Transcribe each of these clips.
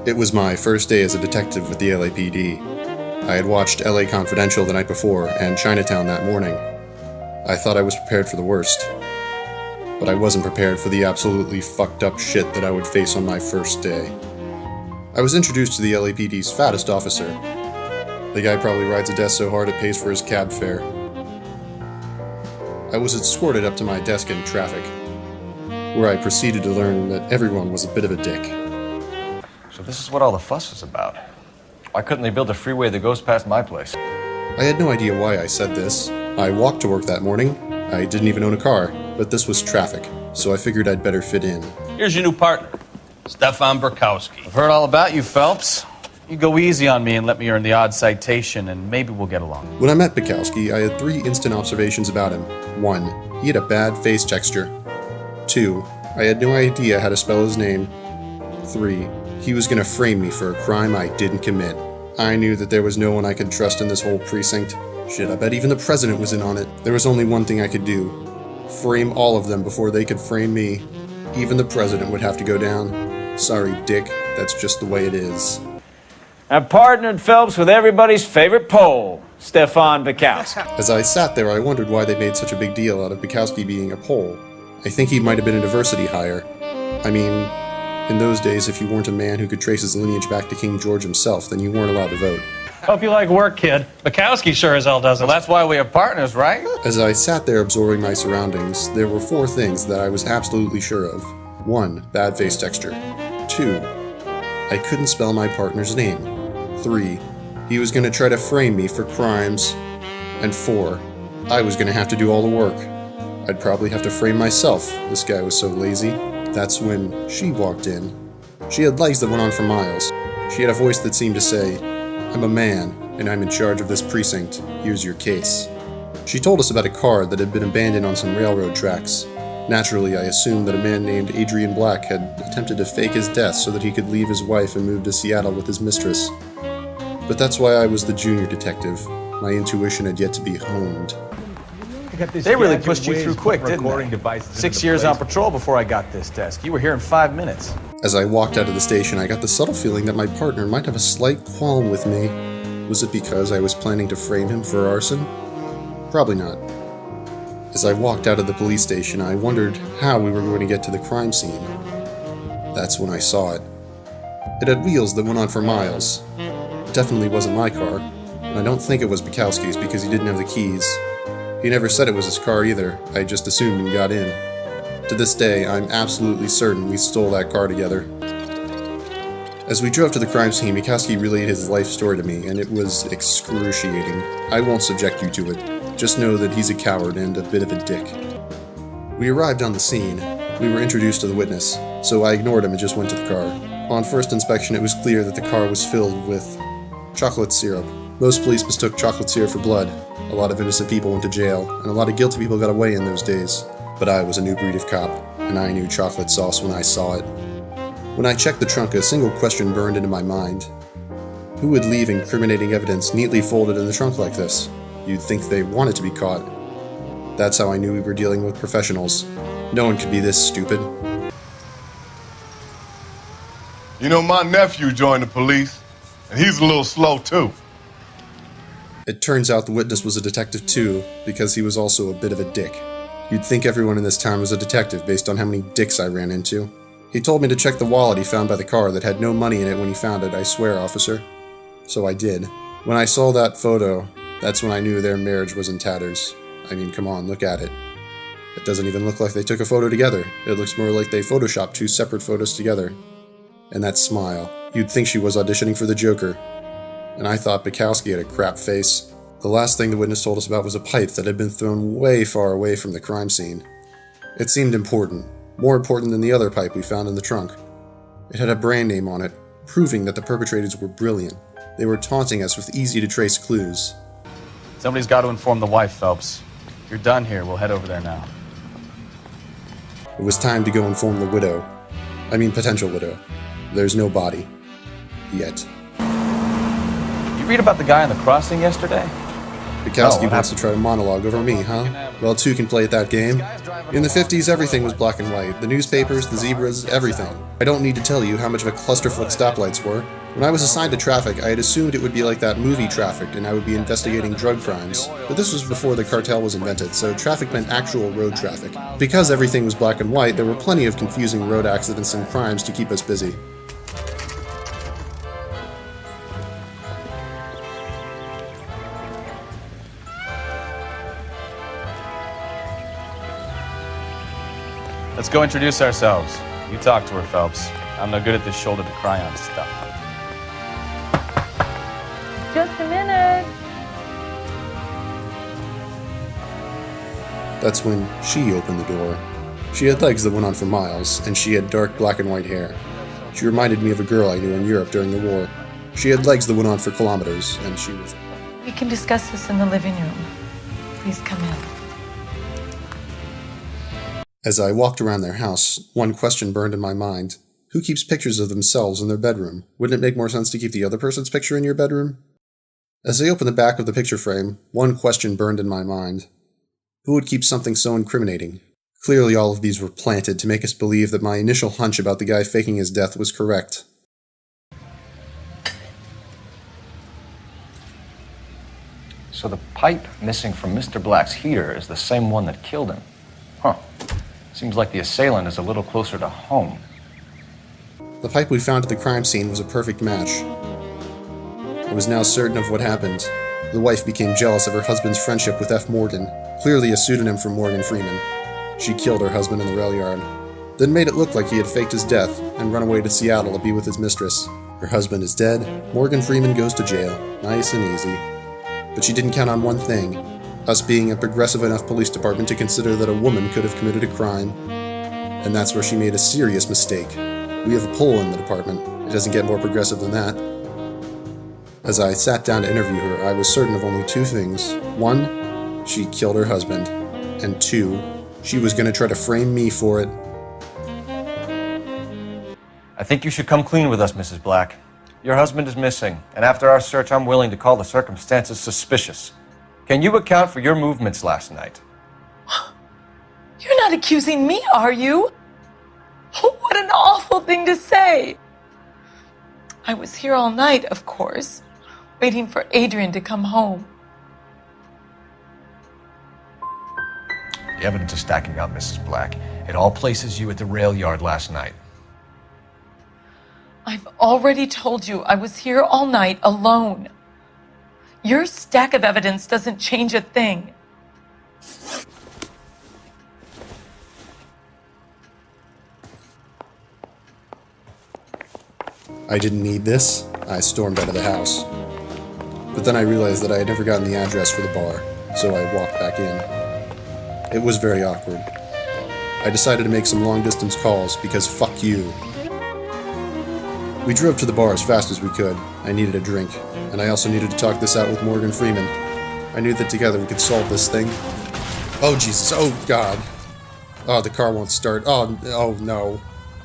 It was my first day as a detective with the LAPD. I had watched LA Confidential the night before and Chinatown that morning. I thought I was prepared for the worst, but I wasn't prepared for the absolutely fucked up shit that I would face on my first day. I was introduced to the LAPD's fattest officer. The guy probably rides a desk so hard it pays for his cab fare. I was escorted up to my desk in traffic, where I proceeded to learn that everyone was a bit of a dick. So this is what all the fuss is about. Why couldn't they build a freeway that goes past my place? I had no idea why I said this. I walked to work that morning. I didn't even own a car, but this was traffic, so I figured I'd better fit in. Here's your new partner, Stefan Burkowski. I've heard all about you, Phelps. You go easy on me and let me earn the odd citation, and maybe we'll get along. When I met Bukowski, I had 3 instant observations about him. 1. He had a bad face texture. 2. I had no idea how to spell his name. 3. He was gonna frame me for a crime I didn't commit. I knew that there was no one I could trust in this whole precinct. Shit, I bet even the president was in on it. There was only one thing I could do. Frame all of them before they could frame me. Even the president would have to go down. Sorry, Dick, that's just the way it is. I've partnered Phelps with everybody's favorite Pole, Stefan Bukowski. As I sat there, I wondered why they made such a big deal out of Bukowski being a Pole. I think he might have been a diversity hire. I mean, in those days, if you weren't a man who could trace his lineage back to King George himself, then you weren't allowed to vote. Hope you like work, kid. Bukowski sure as hell doesn't. Well, that's why we have partners, right? As I sat there absorbing my surroundings, there were 4 things that I was absolutely sure of. 1. Bad face texture. 2. I couldn't spell my partner's name. 3. He was going to try to frame me for crimes. And 4. I was going to have to do all the work. I'd probably have to frame myself. This guy was so lazy. That's when she walked in. She had legs that went on for miles. She had a voice that seemed to say, "I'm a man, and I'm in charge of this precinct. Here's your case." She told us about a car that had been abandoned on some railroad tracks. Naturally, I assumed that a man named Adrian Black had attempted to fake his death so that he could leave his wife and move to Seattle with his mistress. But that's why I was the junior detective. My intuition had yet to be honed. They really pushed you through quick, didn't they? 6 years on patrol before I got this desk. You were here in 5 minutes. As I walked out of the station, I got the subtle feeling that my partner might have a slight qualm with me. Was it because I was planning to frame him for arson? Probably not. As I walked out of the police station, I wondered how we were going to get to the crime scene. That's when I saw it. It had wheels that went on for miles. It definitely wasn't my car, and I don't think it was Bukowski's because he didn't have the keys. He never said it was his car either. I just assumed and got in. To this day, I'm absolutely certain we stole that car together. As we drove to the crime scene, Bukowski relayed his life story to me, and it was excruciating. I won't subject you to it. Just know that he's a coward and a bit of a dick. We arrived on the scene. We were introduced to the witness, so I ignored him and just went to the car. On first inspection, it was clear that the car was filled with chocolate syrup. Most police mistook chocolate syrup for blood. A lot of innocent people went to jail, and a lot of guilty people got away in those days. But I was a new breed of cop, and I knew chocolate sauce when I saw it. When I checked the trunk, a single question burned into my mind. Who would leave incriminating evidence neatly folded in the trunk like this? You'd think they wanted to be caught. That's how I knew we were dealing with professionals. No one could be this stupid. You know, my nephew joined the police, and he's a little slow too. It turns out the witness was a detective too, because he was also a bit of a dick. You'd think everyone in this town was a detective based on how many dicks I ran into. He told me to check the wallet he found by the car that had no money in it when he found it, I swear, officer. So I did. When I saw that photo, that's when I knew their marriage was in tatters. I mean, come on, look at it. It doesn't even look like they took a photo together. It looks more like they photoshopped 2 separate photos together. And that smile. You'd think she was auditioning for the Joker. And I thought Bukowski had a crap face. The last thing the witness told us about was a pipe that had been thrown way far away from the crime scene. It seemed important, more important than the other pipe we found in the trunk. It had a brand name on it, proving that the perpetrators were brilliant. They were taunting us with easy-to-trace clues. Somebody's got to inform the wife, Phelps. If you're done here, we'll head over there now. It was time to go inform the widow. I mean, potential widow. There's no body. Yet. You read about the guy on the crossing yesterday? Bukowski wants to try to monologue over me, huh? Well, two can play at that game. In the 50s, everything was black and white. The newspapers, the zebras, everything. I don't need to tell you how much of a clusterfuck stoplights were. When I was assigned to traffic, I had assumed it would be like that movie Traffic, and I would be investigating drug crimes. But this was before the cartel was invented, so traffic meant actual road traffic. Because everything was black and white, there were plenty of confusing road accidents and crimes to keep us busy. Let's go introduce ourselves. You talk to her, Phelps. I'm no good at this shoulder to cry on stuff. Just a minute. That's when she opened the door. She had legs that went on for miles, and she had dark black and white hair. She reminded me of a girl I knew in Europe during the war. She had legs that went on for kilometers, and she was... We can discuss this in the living room. Please come in. As I walked around their house, one question burned in my mind. Who keeps pictures of themselves in their bedroom? Wouldn't it make more sense to keep the other person's picture in your bedroom? As I opened the back of the picture frame, one question burned in my mind. Who would keep something so incriminating? Clearly all of these were planted to make us believe that my initial hunch about the guy faking his death was correct. So the pipe missing from Mr. Black's heater is the same one that killed him. Huh. Seems like the assailant is a little closer to home. The pipe we found at the crime scene was a perfect match. I was now certain of what happened. The wife became jealous of her husband's friendship with F. Morgan, clearly a pseudonym for Morgan Freeman. She killed her husband in the rail yard, then made it look like he had faked his death and run away to Seattle to be with his mistress. Her husband is dead, Morgan Freeman goes to jail. Nice and easy. But she didn't count on one thing, us being a progressive enough police department to consider that a woman could have committed a crime. And that's where she made a serious mistake. We have a poll in the department. It doesn't get more progressive than that. As I sat down to interview her, I was certain of only two things. One, she killed her husband. And two, she was going to try to frame me for it. I think you should come clean with us, Mrs. Black. Your husband is missing, and after our search, I'm willing to call the circumstances suspicious. Can you account for your movements last night? You're not accusing me, are you? What an awful thing to say. I was here all night, of course, waiting for Adrian to come home. The evidence is stacking up, Mrs. Black. It all places you at the rail yard last night. I've already told you I was here all night alone. Your stack of evidence doesn't change a thing. I didn't need this. I stormed out of the house. But then I realized that I had never gotten the address for the bar, so I walked back in. It was very awkward. I decided to make some long-distance calls because fuck you. We drove to the bar as fast as we could. I needed a drink, and I also needed to talk this out with Morgan Freeman. I knew that together we could solve this thing. Oh Jesus, oh God. Oh, the car won't start. Oh no.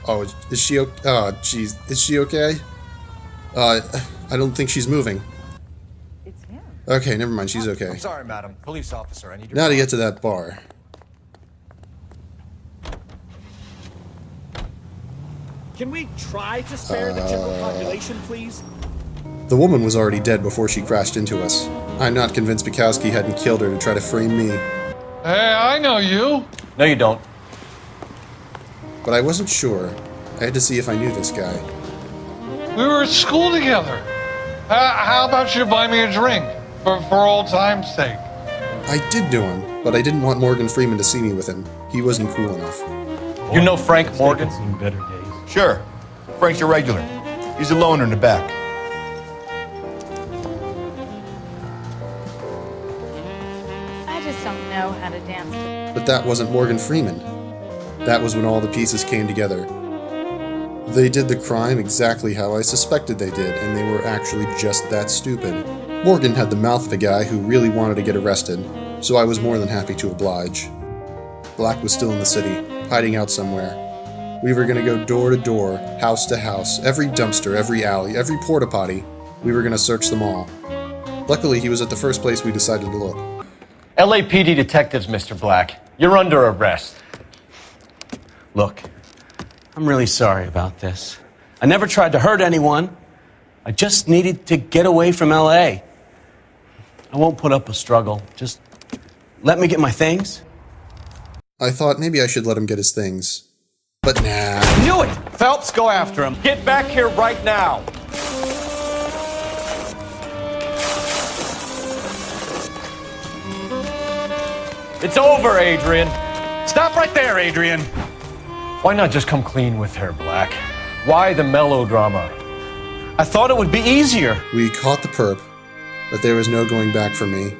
Oh, is she okay? Oh, jeez. Is she okay? I don't think she's moving. It's him. Okay, never mind, she's okay. I'm sorry, madam. Police officer, I need your... Now to get to that bar. Can we try to spare the general population, please? The woman was already dead before she crashed into us. I'm not convinced Bukowski hadn't killed her to try to frame me. Hey, I know you. No, you don't. But I wasn't sure. I had to see if I knew this guy. We were at school together. How about you buy me a drink for old time's sake? I did know him, but I didn't want Morgan Freeman to see me with him. He wasn't cool enough. You know Frank Morgan? Seen better days. Sure. Frank's your regular. He's a loner in the back. I just don't know how to dance. But that wasn't Morgan Freeman. That was when all the pieces came together. They did the crime exactly how I suspected they did, and they were actually just that stupid. Morgan had the mouth of a guy who really wanted to get arrested, so I was more than happy to oblige. Black was still in the city, hiding out somewhere. We were going to go door to door, house to house, every dumpster, every alley, every porta potty. We were going to search them all. Luckily, he was at the first place we decided to look. LAPD detectives, Mr. Black. You're under arrest. Look, I'm really sorry about this. I never tried to hurt anyone. I just needed to get away from LA. I won't put up a struggle. Just let me get my things. I thought maybe I should let him get his things. But nah. Knew it! Phelps, go after him. Get back here right now. It's over, Adrian. Stop right there, Adrian. Why not just come clean with her, Black? Why the melodrama? I thought it would be easier. We caught the perp, but there was no going back for me.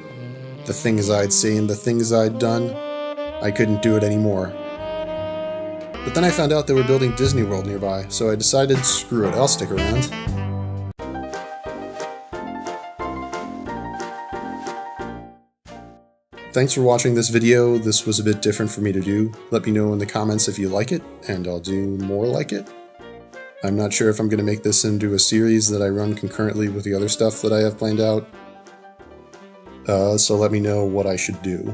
The things I'd seen, the things I'd done, I couldn't do it anymore. But then I found out they were building Disney World nearby, so I decided, screw it, I'll stick around. Thanks for watching this video. This was a bit different for me to do. Let me know in the comments if you like it, and I'll do more like it. I'm not sure if I'm going to make this into a series that I run concurrently with the other stuff that I have planned out. So let me know what I should do.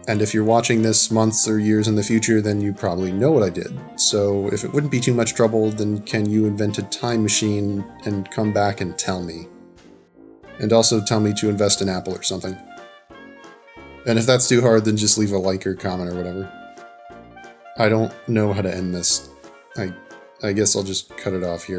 And if you're watching this months or years in the future, then you probably know what I did. So if it wouldn't be too much trouble, then can you invent a time machine and come back and tell me? And also tell me to invest in Apple or something. And if that's too hard, then just leave a like or comment or whatever. I don't know how to end this. I guess I'll just cut it off here.